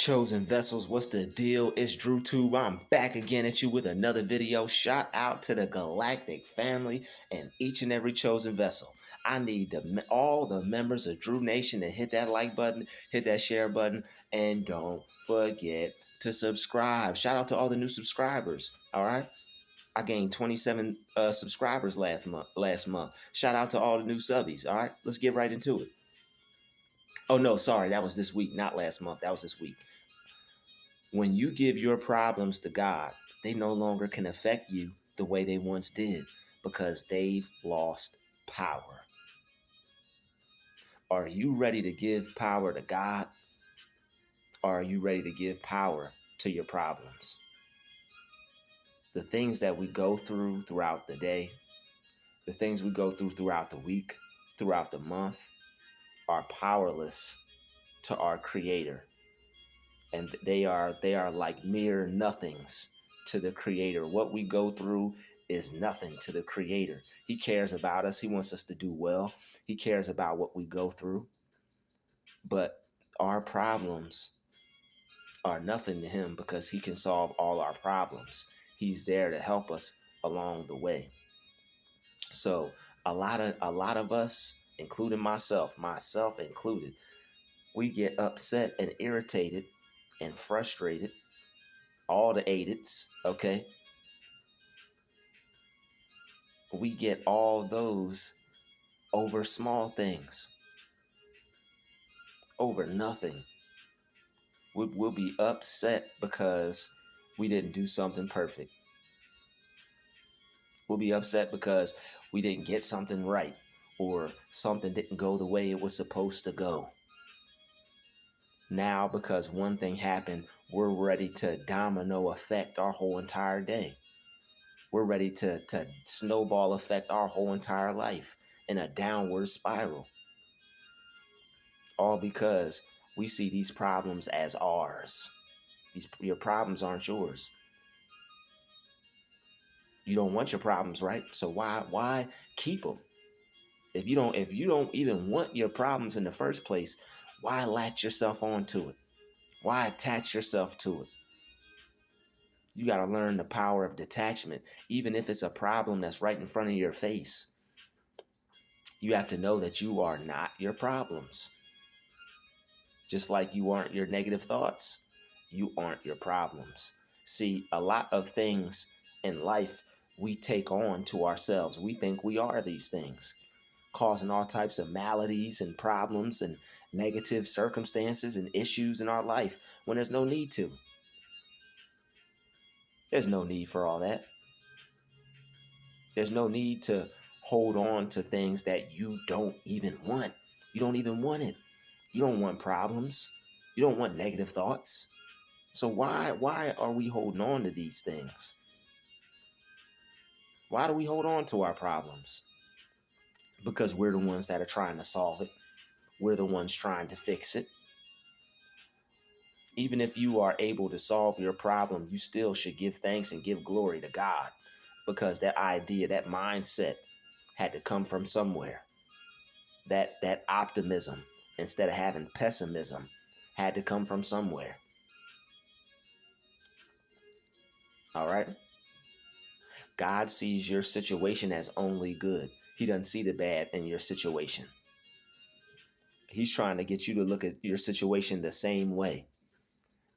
Chosen vessels, what's the deal? It's Druuill. I'm back again at you with another video. Shout out to the galactic family and each and every chosen vessel. I need all the members of Drew Nation to hit that like button, hit that share button, and don't forget to subscribe. Shout out to all the new subscribers. All right, I gained 27 subscribers last month. Shout out to all the new subbies. All right, let's get right into it. Oh no, sorry, that was this week, not last month. That was this week. When you give your problems to God, they no longer can affect you the way they once did because they've lost power. Are you ready to give power to God? Or are you ready to give power to your problems? The things that we go through throughout the day, the things we go through throughout the week, throughout the month, are powerless to our Creator. And they are like mere nothings to the Creator. What we go through is nothing to the Creator. He cares about us. He wants us to do well. He cares about what we go through. But our problems are nothing to Him because He can solve all our problems. He's there to help us along the way. So a lot of us, including myself included, we get upset and irritated and frustrated, all the aideds, okay? We get all those over small things, over nothing. We'll be upset because we didn't do something perfect. We'll be upset because we didn't get something right or something didn't go the way it was supposed to go. Now, because one thing happened, we're ready to domino effect our whole entire day. We're ready to snowball effect our whole entire life in a downward spiral. All because we see these problems as ours. Your problems aren't yours. You don't want your problems, right? So why keep them? If you don't even want your problems in the first place, why latch yourself onto it? Why attach yourself to it? You got to learn the power of detachment, even if it's a problem that's right in front of your face. You have to know that you are not your problems. Just like you aren't your negative thoughts, you aren't your problems. See, a lot of things in life we take on to ourselves. We think we are these things, causing all types of maladies and problems and negative circumstances and issues in our life when there's no need to. There's no need for all that. There's no need to hold on to things that you don't even want. You don't even want it. You don't want problems. You don't want negative thoughts. So why are we holding on to these things? Why do we hold on to our problems? Because we're the ones that are trying to solve it. We're the ones trying to fix it. Even if you are able to solve your problem, you still should give thanks and give glory to God, because that idea, that mindset had to come from somewhere. That optimism, instead of having pessimism, had to come from somewhere. All right? God sees your situation as only good. He doesn't see the bad in your situation. He's trying to get you to look at your situation the same way.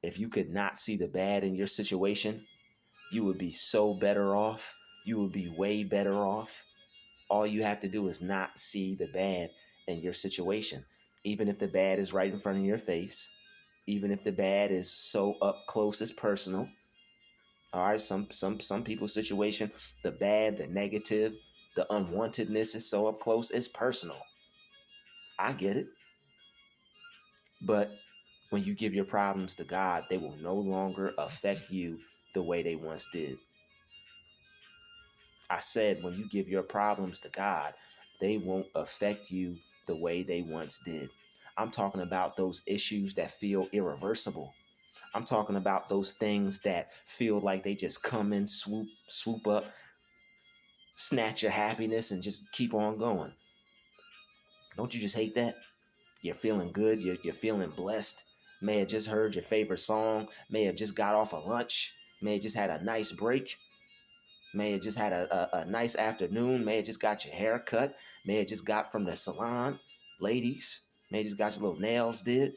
If you could not see the bad in your situation, you would be so better off. You would be way better off. All you have to do is not see the bad in your situation. Even if the bad is right in front of your face, even if the bad is so up close it's personal. All right, some people's situation, the bad, the negative, the unwantedness is so up close it's personal. I get it. But when you give your problems to God, they will no longer affect you the way they once did. I said, when you give your problems to God, they won't affect you the way they once did. I'm talking about those issues that feel irreversible. I'm talking about those things that feel like they just come in, swoop up, snatch your happiness and just keep on going. Don't you just hate that? You're feeling good. You're feeling blessed. may have just heard your favorite song, may have just got off of lunch, may have just had a nice break, may have just had a nice afternoon, may have just got your hair cut, may have just got from the salon. Ladies, may have just got your little nails did.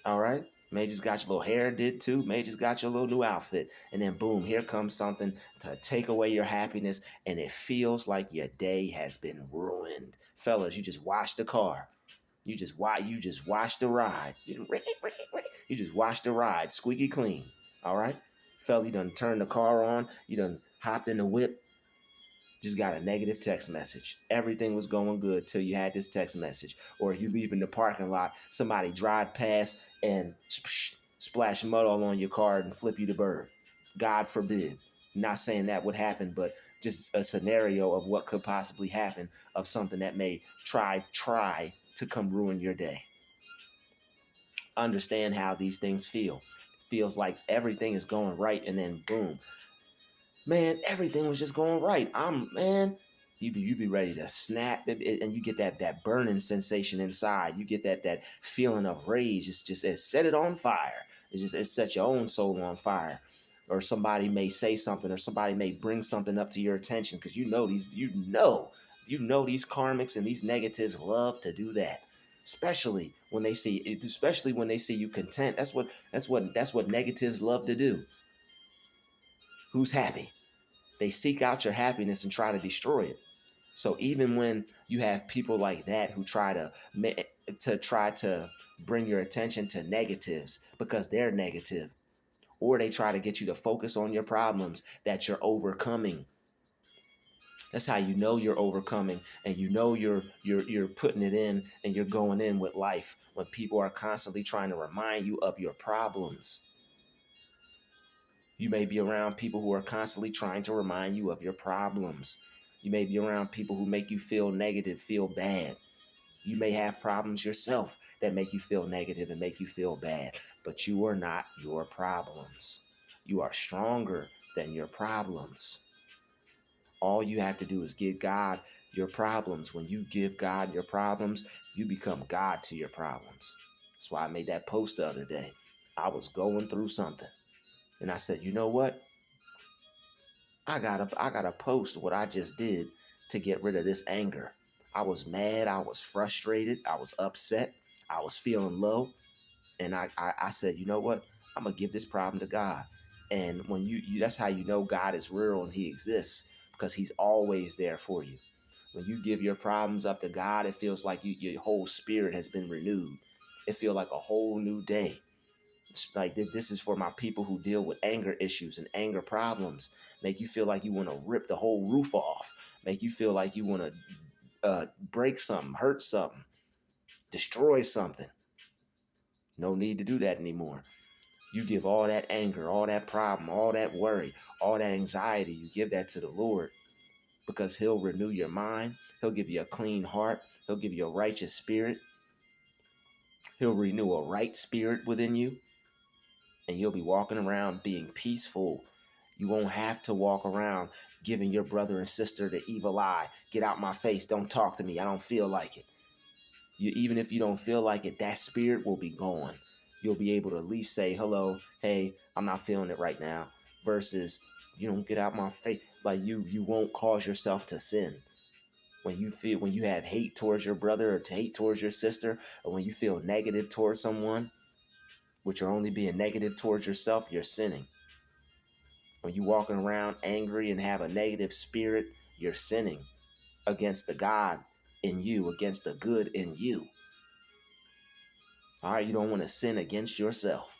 All right. May just got your little hair did too. May just got your little new outfit. And then boom, here comes something to take away your happiness. And it feels like your day has been ruined. Fellas, you just washed the car. You just washed the ride. You just washed the ride squeaky clean. All right. Fella, you done turned the car on. You done hopped in the whip. Just got a negative text message. Everything was going good till you had this text message. Or you leave in the parking lot, somebody drive past and splash mud all on your car and flip you the bird. God forbid. Not saying that would happen, but just a scenario of what could possibly happen of something that may try to come ruin your day. Understand how these things feel. Feels like everything is going right, and then boom. Man, everything was just going right. You be ready to snap, and you get that burning sensation inside. You get that feeling of rage. It set it on fire. It set your own soul on fire. Or somebody may say something, or somebody may bring something up to your attention, because you know these karmics and these negatives love to do that. Especially when they see you content. That's what negatives love to do. Who's happy? They seek out your happiness and try to destroy it. So even when you have people like that who try to bring your attention to negatives because they're negative, or they try to get you to focus on your problems that you're overcoming. That's how you know you're overcoming, and you know you're putting it in, and you're going in with life, when people are constantly trying to remind you of your problems. You may be around people who are constantly trying to remind you of your problems. You may be around people who make you feel negative, feel bad. You may have problems yourself that make you feel negative and make you feel bad, but you are not your problems. You are stronger than your problems. All you have to do is give God your problems. When you give God your problems, you become God to your problems. That's why I made that post the other day. I was going through something. And I said, you know what? I gotta post what I just did to get rid of this anger. I was mad, I was frustrated, I was upset, I was feeling low. And I said, you know what? I'm gonna give this problem to God. And when you that's how you know God is real and he exists, because he's always there for you. When you give your problems up to God, it feels like your whole spirit has been renewed. It feels like a whole new day. Like this is for my people who deal with anger issues and anger problems. Make you feel like you want to rip the whole roof off. Make you feel like you want to break something, hurt something, destroy something. No need to do that anymore. You give all that anger, all that problem, all that worry, all that anxiety, you give that to the Lord, because he'll renew your mind. He'll give you a clean heart. He'll give you a righteous spirit. He'll renew a right spirit within you. And you'll be walking around being peaceful. You won't have to walk around giving your brother and sister the evil eye. Get out my face. Don't talk to me. I don't feel like it. Even if you don't feel like it, that spirit will be gone. You'll be able to at least say, hello, hey, I'm not feeling it right now. Versus, you don't get out my face. Like you won't cause yourself to sin. When you have hate towards your brother or hate towards your sister, or when you feel negative towards someone, which are only being negative towards yourself, you're sinning. When you're walking around angry and have a negative spirit, you're sinning against the God in you, against the good in you. All right, you don't want to sin against yourself.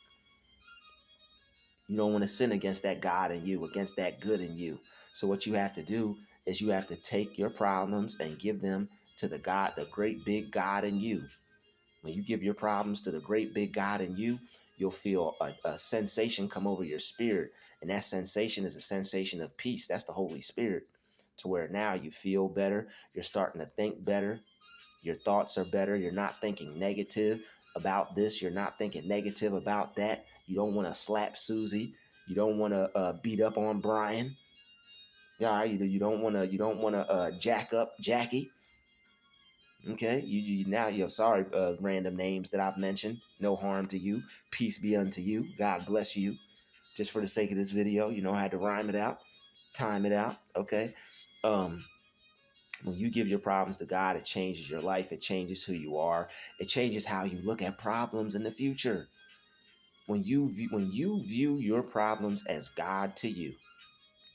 You don't want to sin against that God in you, against that good in you. So what you have to do is you have to take your problems and give them to the God, the great big God in you. When you give your problems to the great big God in you, you'll feel a sensation come over your spirit. And that sensation is a sensation of peace. That's the Holy Spirit. To where now you feel better. You're starting to think better. Your thoughts are better. You're not thinking negative about this. You're not thinking negative about that. You don't want to slap Susie. You don't want to beat up on Brian. Yeah, you don't want to jack up Jackie. Okay, you now you're sorry, random names that I've mentioned. No harm to you. Peace be unto you. God bless you. Just for the sake of this video, I had to rhyme it out, time it out. Okay. Um, when you give your problems to God, it changes your life. It changes who you are. It changes how you look at problems in the future. When you view your problems as God to you,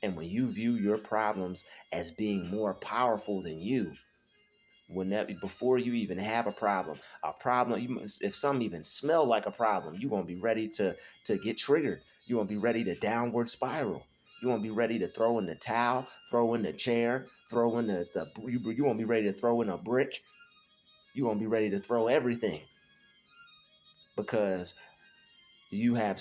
and when you view your problems as being more powerful than you, before you even have a problem, if some even smell like a problem, you're gonna be ready to get triggered. You're gonna be ready to downward spiral. You're gonna be ready to throw in the towel, throw in the chair, throw in you're gonna be ready to throw in a brick. You're gonna be ready to throw everything because you have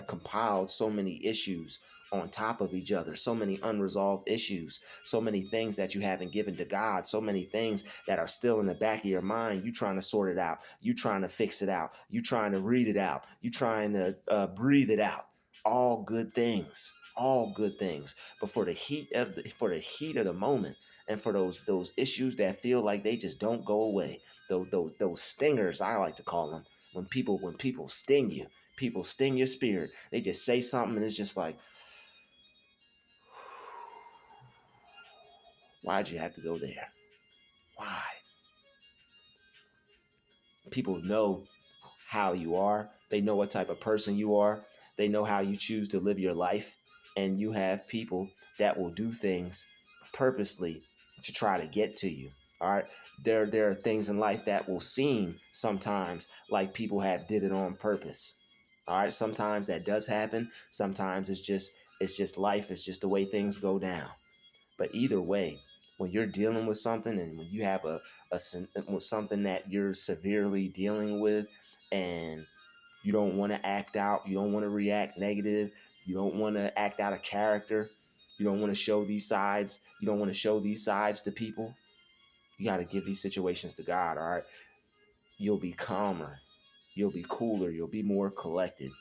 compiled so many issues on top of each other, so many unresolved issues, so many things that you haven't given to God, so many things that are still in the back of your mind. You trying to sort it out, you trying to fix it out, you trying to read it out, you trying to breathe it out. All good things, all good things. But for the heat of the moment, and for those issues that feel like they just don't go away, those stingers, I like to call them. When people sting you, people sting your spirit. They just say something and it's just like, why'd you have to go there? Why? People know how you are. They know what type of person you are. They know how you choose to live your life. And you have people that will do things purposely to try to get to you. All right. There are things in life that will seem sometimes like people have did it on purpose. All right. Sometimes that does happen. Sometimes it's just life. It's just the way things go down. But either way, when you're dealing with something and when you have something that you're severely dealing with, and you don't want to act out, you don't want to react negative, you don't want to act out of character, you don't want to show these sides, you don't want to show these sides to people, you got to give these situations to God. All right. You'll be calmer, you'll be cooler, you'll be more collected.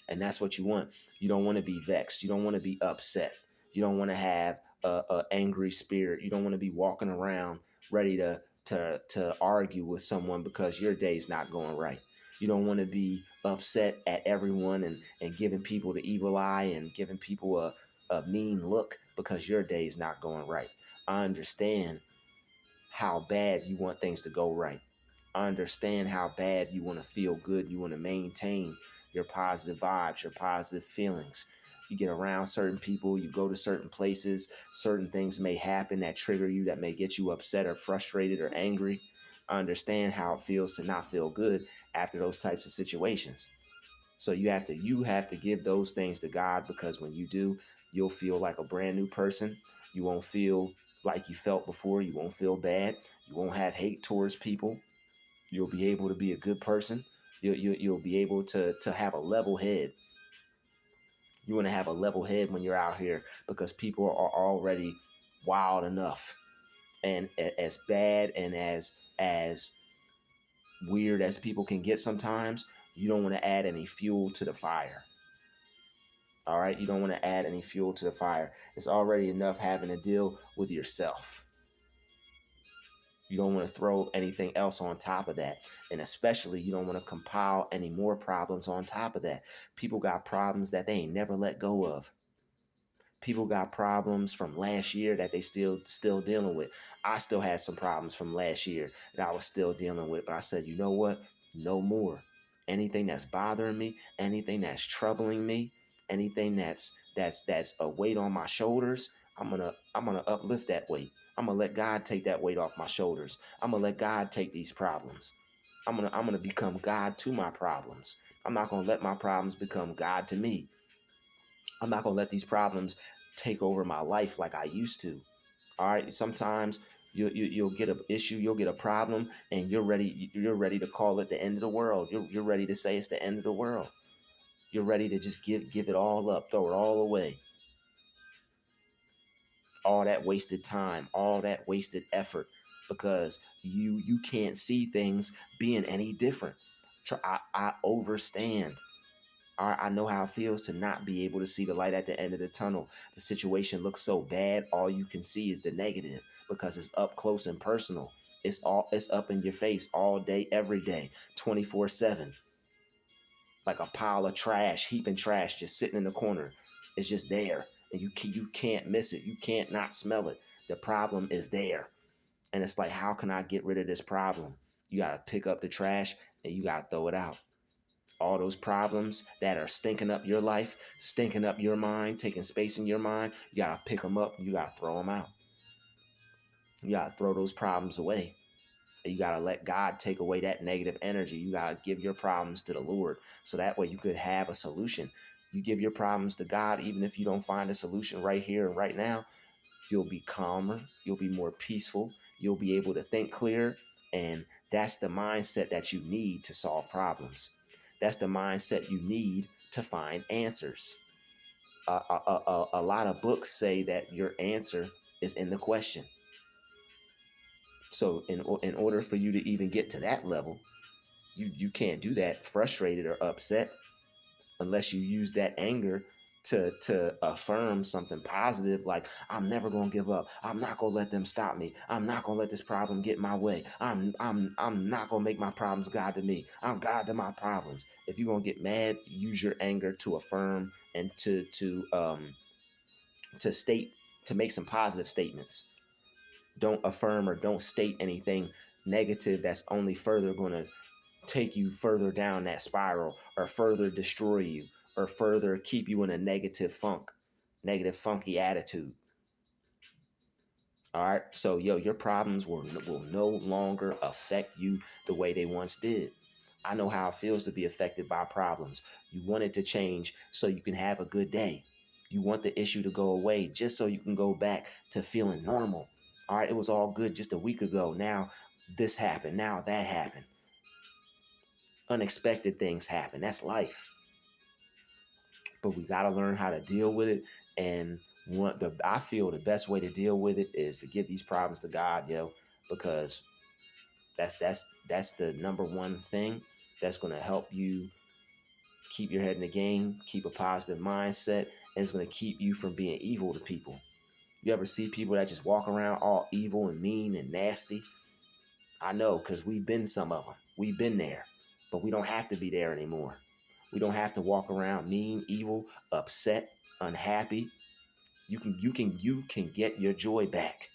And that's what you want. You don't want to be vexed. You don't want to be upset. You don't want to have a angry spirit. You don't want to be walking around ready to argue with someone because your day's not going right. You don't want to be upset at everyone and giving people the evil eye and giving people a mean look because your day's not going right. I understand how bad you want things to go right. I understand how bad you want to feel good. You want to maintain your positive vibes, your positive feelings. You get around certain people, you go to certain places, certain things may happen that trigger you, that may get you upset or frustrated or angry. I understand how it feels to not feel good after those types of situations. So you have to give those things to God, because when you do, you'll feel like a brand new person. You won't feel like you felt before. You won't feel bad. You won't have hate towards people. You'll be able to be a good person. You'll be able to have a level head. You want to have a level head when you're out here, because people are already wild enough, and as bad and as weird as people can get sometimes. You don't want to add any fuel to the fire. All right, you don't want to add any fuel to the fire. It's already enough having to deal with yourself. You don't want to throw anything else on top of that. And especially, you don't want to compile any more problems on top of that. People got problems that they ain't never let go of. People got problems from last year that they still dealing with. I still had some problems from last year that I was still dealing with. But I said, you know what? No more. Anything that's bothering me, anything that's troubling me, anything that's a weight on my shoulders, I'm gonna uplift that weight. I'm gonna let God take that weight off my shoulders. I'm gonna let God take these problems. I'm gonna become God to my problems. I'm not gonna let my problems become God to me. I'm not gonna let these problems take over my life like I used to. All right. Sometimes you'll get an issue, you'll get a problem, and you're ready to call it the end of the world. You're ready to say it's the end of the world. You're ready to just give it all up, throw it all away. All that wasted time, all that wasted effort, because you can't see things being any different. I overstand. I know how it feels to not be able to see the light at the end of the tunnel. The situation looks so bad, all you can see is the negative. because it's up close and personal. It's up in your face all day, every day, 24/7. Like a pile of trash, heaping trash, just sitting in the corner. It's just there, and you can't miss it. You can't not smell it. The problem is there, and it's like, how can I get rid of this problem? You gotta pick up the trash and you gotta throw it out. All those problems that are stinking up your life, stinking up your mind, taking space in your mind, you gotta pick them up. You gotta throw them out. You gotta throw those problems away. You got to let God take away that negative energy. You got to give your problems to the Lord, so that way you could have a solution. You give your problems to God, even if you don't find a solution right here and right now, you'll be calmer. You'll be more peaceful. You'll be able to think clear. And that's the mindset that you need to solve problems. That's the mindset you need to find answers. A lot of books say that your answer is in the question. So in order for you to even get to that level, you can't do that frustrated or upset unless you use that anger to affirm something positive, like, I'm never gonna give up. I'm not gonna let them stop me. I'm not gonna let this problem get in my way. I'm not gonna make my problems God to me. I'm God to my problems. If you're gonna get mad, use your anger to affirm and to state, to make some positive statements. Don't affirm or don't state anything negative that's only further going to take you further down that spiral, or further destroy you, or further keep you in a negative funky attitude. All right. So, your problems will no longer affect you the way they once did. I know how it feels to be affected by problems. You want it to change so you can have a good day. You want the issue to go away just so you can go back to feeling normal. All right, it was all good just a week ago. Now this happened. Now that happened. Unexpected things happen. That's life. But we got to learn how to deal with it. And I feel the best way to deal with it is to give these problems to God, because that's the number one thing that's going to help you keep your head in the game, keep a positive mindset, and it's going to keep you from being evil to people. You ever see people that just walk around all evil and mean and nasty? I know, because we've been some of them. We've been there, but we don't have to be there anymore. We don't have to walk around mean, evil, upset, unhappy. You can get your joy back.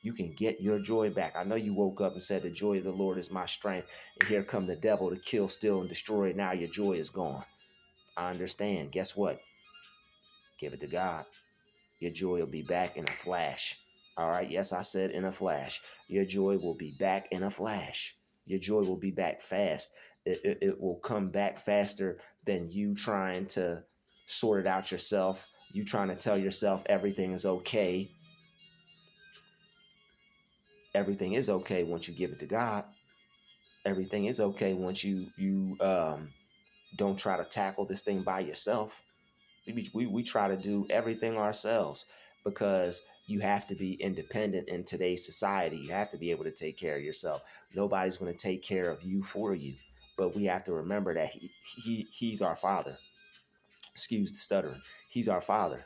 You can get your joy back. I know you woke up and said, the joy of the Lord is my strength, and here come the devil to kill, steal, and destroy. Now your joy is gone. I understand. Guess what? Give it to God. Your joy will be back in a flash. All right. Yes, I said in a flash. Your joy will be back in a flash. Your joy will be back fast. It will come back faster than you trying to sort it out yourself. You trying to tell yourself everything is okay. Everything is okay once you give it to God. Everything is okay once you don't try to tackle this thing by yourself. We try to do everything ourselves, because you have to be independent in today's society. You have to be able to take care of yourself. Nobody's going to take care of you for you. But we have to remember that he's our Father. Excuse the stuttering. He's our Father,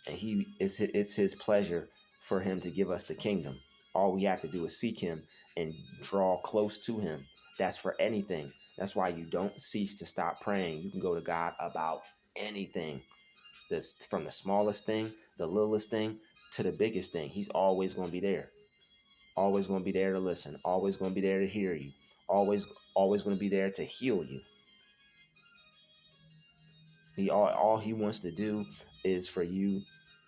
and it's his pleasure for him to give us the kingdom. All we have to do is seek him and draw close to him. That's for anything. That's why you don't cease to stop praying. You can go to God about anything. This, from the smallest thing, the littlest thing, to the biggest thing. He's always going to be there. Always going to be there to listen. Always going to be there to hear you. Always going to be there to heal you. All he wants to do is for you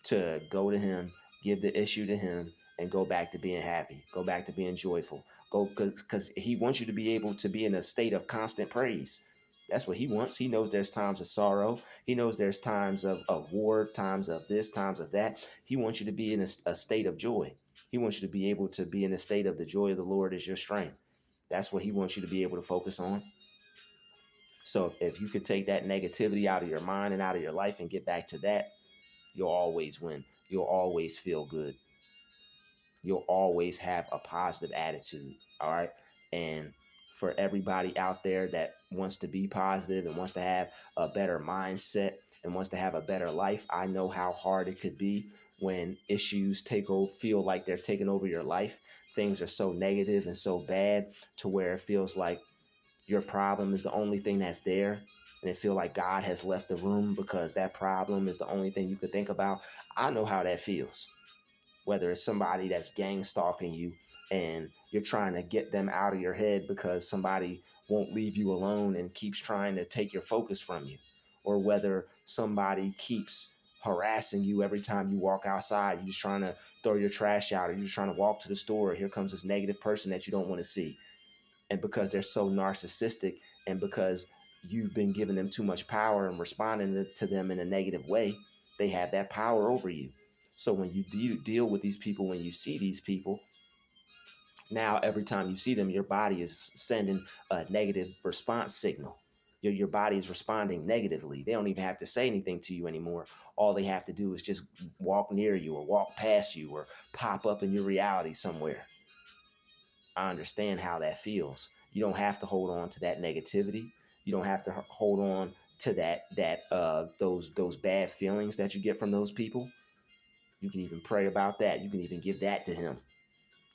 to go to him, give the issue to him, and go back to being happy. Go back to being joyful. Because he wants you to be able to be in a state of constant praise. That's what he wants. He knows there's times of sorrow. He knows there's times of war, times of this, times of that. He wants you to be in a state of joy. He wants you to be able to be in a state of the joy of the Lord is your strength. That's what he wants you to be able to focus on. So if you could take that negativity out of your mind and out of your life and get back to that, you'll always win. You'll always feel good. You'll always have a positive attitude. All right. And for everybody out there that wants to be positive and wants to have a better mindset and wants to have a better life, I know how hard it could be, when issues feel like they're taking over your life. Things are so negative and so bad to where it feels like your problem is the only thing that's there, and it feels like God has left the room because that problem is the only thing you could think about. I know how that feels. Whether it's somebody that's gang stalking you and you're trying to get them out of your head because somebody won't leave you alone and keeps trying to take your focus from you, or whether somebody keeps harassing you every time you walk outside. You're just trying to throw your trash out, or you're just trying to walk to the store. Here comes this negative person that you don't want to see. And because they're so narcissistic, and because you've been giving them too much power and responding to them in a negative way, they have that power over you. So when you deal with these people, when you see these people, now every time you see them, your body is sending a negative response signal. Your body is responding negatively. They don't even have to say anything to you anymore. All they have to do is just walk near you, or walk past you, or pop up in your reality somewhere. I understand how that feels. You don't have to hold on to that negativity. You don't have to hold on to those bad feelings that you get from those people. You can even pray about that. You can even give that to him.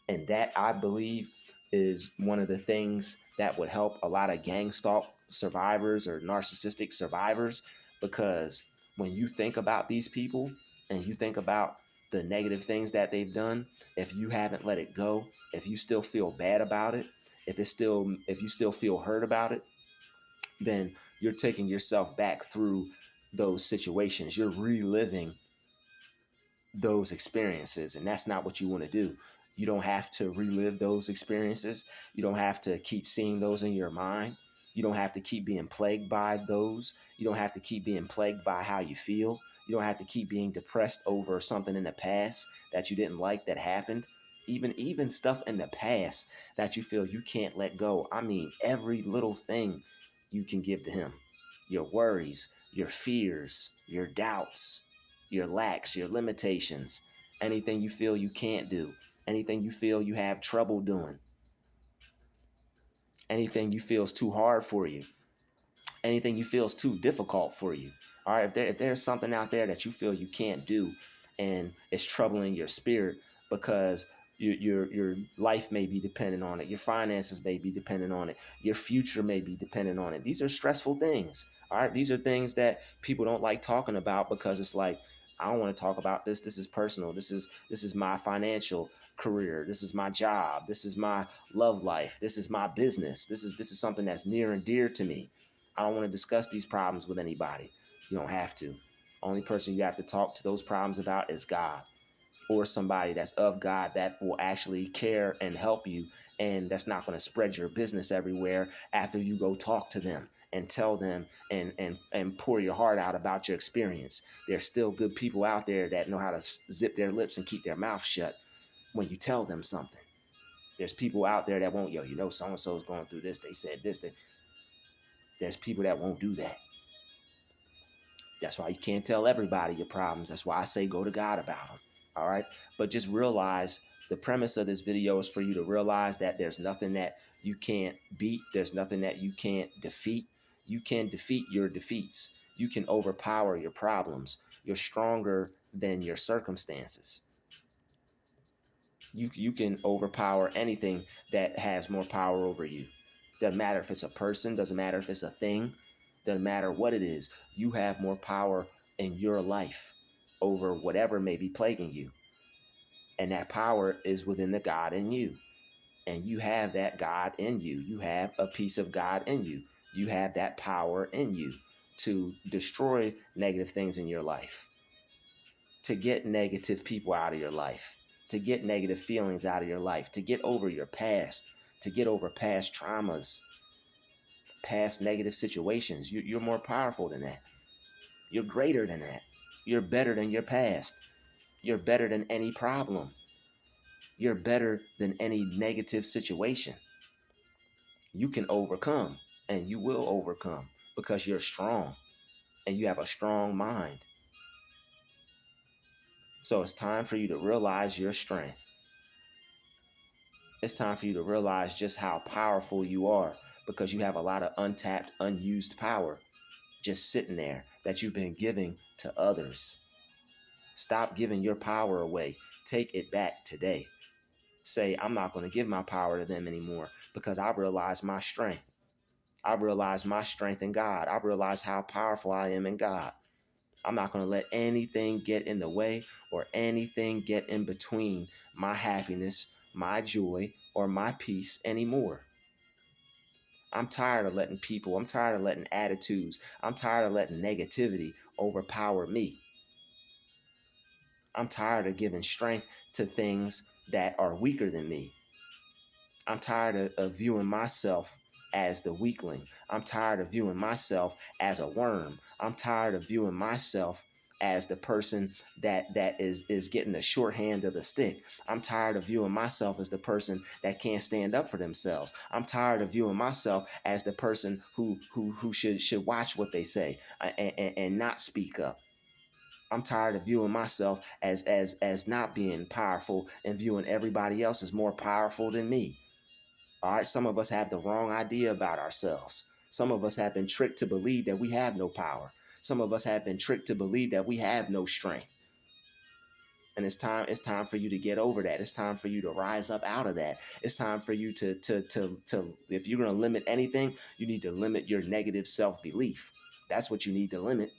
And that, I believe, is one of the things that would help a lot of gang stalk survivors or narcissistic survivors, because when you think about these people and you think about the negative things that they've done, if you haven't let it go, if you still feel bad about it, if you still feel hurt about it, then you're taking yourself back through those situations. You're reliving those experiences, and that's not what you want to do. You don't have to relive those experiences. You don't have to keep seeing those in your mind. You don't have to keep being plagued by those. You don't have to keep being plagued by how you feel. You don't have to keep being depressed over something in the past that you didn't like that happened. Even stuff in the past that you feel you can't let go. I mean, every little thing you can give to him. Your worries, your fears, your doubts, your lacks, your limitations, anything you feel you can't do, anything you feel you have trouble doing, anything you feel is too hard for you, anything you feel is too difficult for you. All right, if there's something out there that you feel you can't do and it's troubling your spirit because your life may be dependent on it, your finances may be dependent on it, your future may be dependent on it. These are stressful things. All right, these are things that people don't like talking about because it's like, I don't want to talk about this. This is personal. This is my financial career. This is my job. This is my love life. This is my business. This is something that's near and dear to me. I don't want to discuss these problems with anybody. You don't have to. Only person you have to talk to those problems about is God, or somebody that's of God that will actually care and help you, and that's not going to spread your business everywhere after you go talk to them and tell them and pour your heart out about your experience. There's still good people out there that know how to zip their lips and keep their mouth shut when you tell them something. There's people out there that won't, so-and-so is going through this. They said this. There's people that won't do that. That's why you can't tell everybody your problems. That's why I say go to God about them. All right. But just realize the premise of this video is for you to realize that there's nothing that you can't beat. There's nothing that you can't defeat. You can defeat your defeats. You can overpower your problems. You're stronger than your circumstances. You can overpower anything that has more power over you. Doesn't matter if it's a person. Doesn't matter if it's a thing. Doesn't matter what it is. You have more power in your life over whatever may be plaguing you. And that power is within the God in you. And you have that God in you. You have a piece of God in you. You have that power in you to destroy negative things in your life, to get negative people out of your life, to get negative feelings out of your life, to get over your past, to get over past traumas, past negative situations. You're more powerful than that. You're greater than that. You're better than your past. You're better than any problem. You're better than any negative situation. You can overcome, and you will overcome because you're strong and you have a strong mind. So it's time for you to realize your strength. It's time for you to realize just how powerful you are, because you have a lot of untapped, unused power just sitting there that you've been giving to others. Stop giving your power away. Take it back today. Say, I'm not going to give my power to them anymore because I realize my strength. I realize my strength in God. I realize how powerful I am in God. I'm not going to let anything get in the way or anything get in between my happiness, my joy, or my peace anymore. I'm tired of letting people, I'm tired of letting attitudes, I'm tired of letting negativity overpower me. I'm tired of giving strength to things that are weaker than me. I'm tired of viewing myself as the weakling. I'm tired of viewing myself as a worm. I'm tired of viewing myself as the person that is getting the short hand of the stick. I'm tired of viewing myself as the person that can't stand up for themselves. I'm tired of viewing myself as the person who should watch what they say and not speak up. I'm tired of viewing myself as not being powerful and viewing everybody else as more powerful than me. All right, some of us have the wrong idea about ourselves. Some of us have been tricked to believe that we have no power. Some of us have been tricked to believe that we have no strength. And it's time for you to get over that. It's time for you to rise up out of that. It's time for you to if you're going to limit anything, you need to limit your negative self-belief. That's what you need to limit.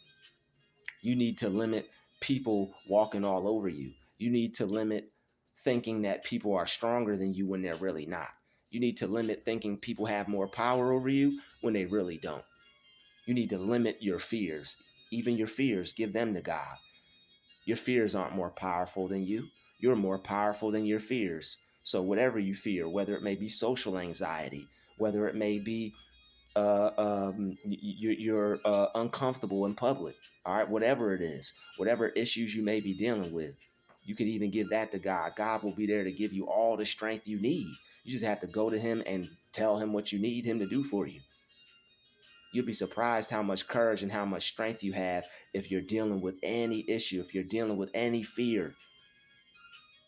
You need to limit people walking all over you. You need to limit thinking that people are stronger than you when they're really not. You need to limit thinking people have more power over you when they really don't. You need to limit your fears. Even your fears, give them to God. Your fears aren't more powerful than you. You're more powerful than your fears. So whatever you fear, whether it may be social anxiety, whether it may be you're uncomfortable in public, all right, whatever it is, whatever issues you may be dealing with, you can even give that to God. God will be there to give you all the strength you need. You just have to go to him and tell him what you need him to do for you. You'll be surprised how much courage and how much strength you have if you're dealing with any issue, if you're dealing with any fear.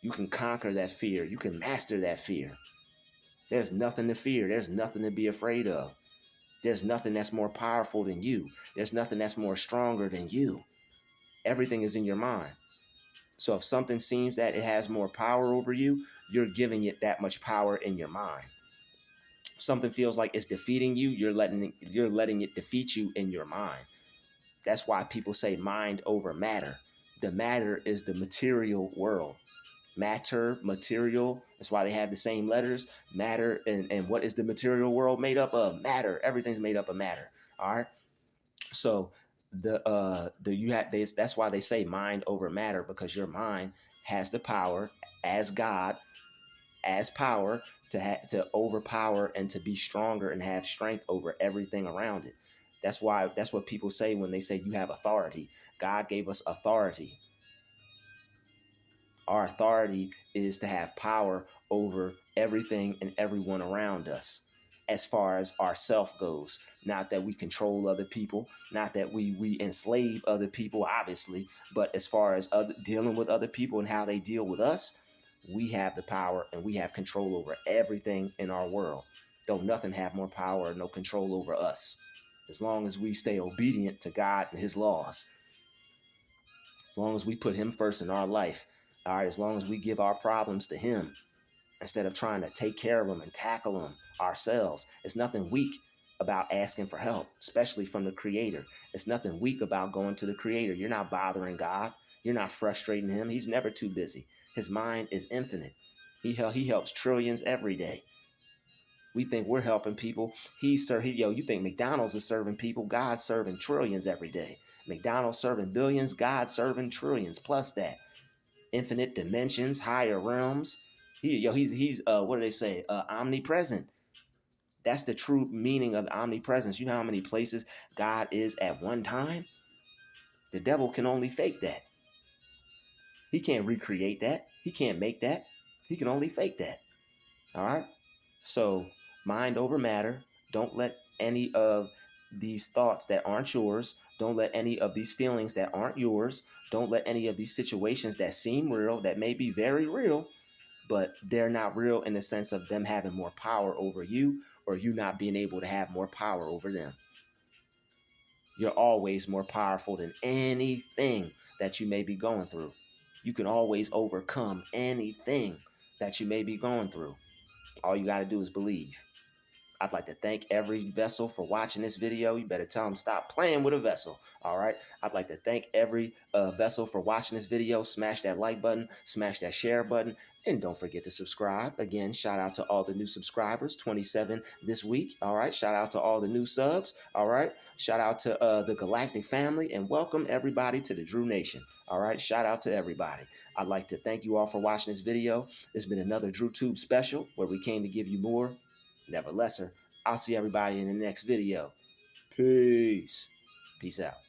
You can conquer that fear. You can master that fear. There's nothing to fear. There's nothing to be afraid of. There's nothing that's more powerful than you. There's nothing that's more stronger than you. Everything is in your mind. So if something seems that it has more power over you, you're giving it that much power in your mind. If something feels like it's defeating you, you're letting it defeat you in your mind. That's why people say mind over matter. The matter is the material world. Matter, material, that's why they have the same letters. Matter, and what is the material world made up of? Matter. Everything's made up of matter. All right. So that's why they say mind over matter, because your mind has the power as God, as power to overpower and to be stronger and have strength over everything around it. That's what people say when they say you have authority. God gave us authority. Our authority is to have power over everything and everyone around us as far as ourself goes. Not that we control other people, not that we enslave other people, obviously, but as far as dealing with other people and how they deal with us, we have the power and we have control over everything in our world. Don't nothing have more power or no control over us. As long as we stay obedient to God and his laws, as long as we put him first in our life, all right, as long as we give our problems to him instead of trying to take care of them and tackle them ourselves. It's nothing weak about asking for help, especially from the Creator. It's nothing weak about going to the Creator. You're not bothering God. You're not frustrating him. He's never too busy. His mind is infinite. He helps trillions every day. We think we're helping people. You think McDonald's is serving people. God's serving trillions every day. McDonald's serving billions. God's serving trillions plus that. Infinite dimensions, higher realms. He's what do they say? Omnipresent. That's the true meaning of omnipresence. You know how many places God is at one time? The devil can only fake that. He can't recreate that. He can't make that. He can only fake that. All right? So, mind over matter. Don't let any of these thoughts that aren't yours, don't let any of these feelings that aren't yours, don't let any of these situations that seem real, that may be very real, but they're not real in the sense of them having more power over you or you not being able to have more power over them. You're always more powerful than anything that you may be going through. You can always overcome anything that you may be going through. All you got to do is believe. I'd like to thank every vessel for watching this video. You better tell them stop playing with a vessel. All right. I'd like to thank every vessel for watching this video. Smash that like button, smash that share button, and don't forget to subscribe. Again, shout out to all the new subscribers, 27 this week. All right. Shout out to all the new subs. All right. Shout out to the Galactic family, and welcome everybody to the Druuill Nation. All right. Shout out to everybody. I'd like to thank you all for watching this video. It's been another DruTube special where we came to give you more, never lesser. I'll see everybody in the next video. Peace. Peace out.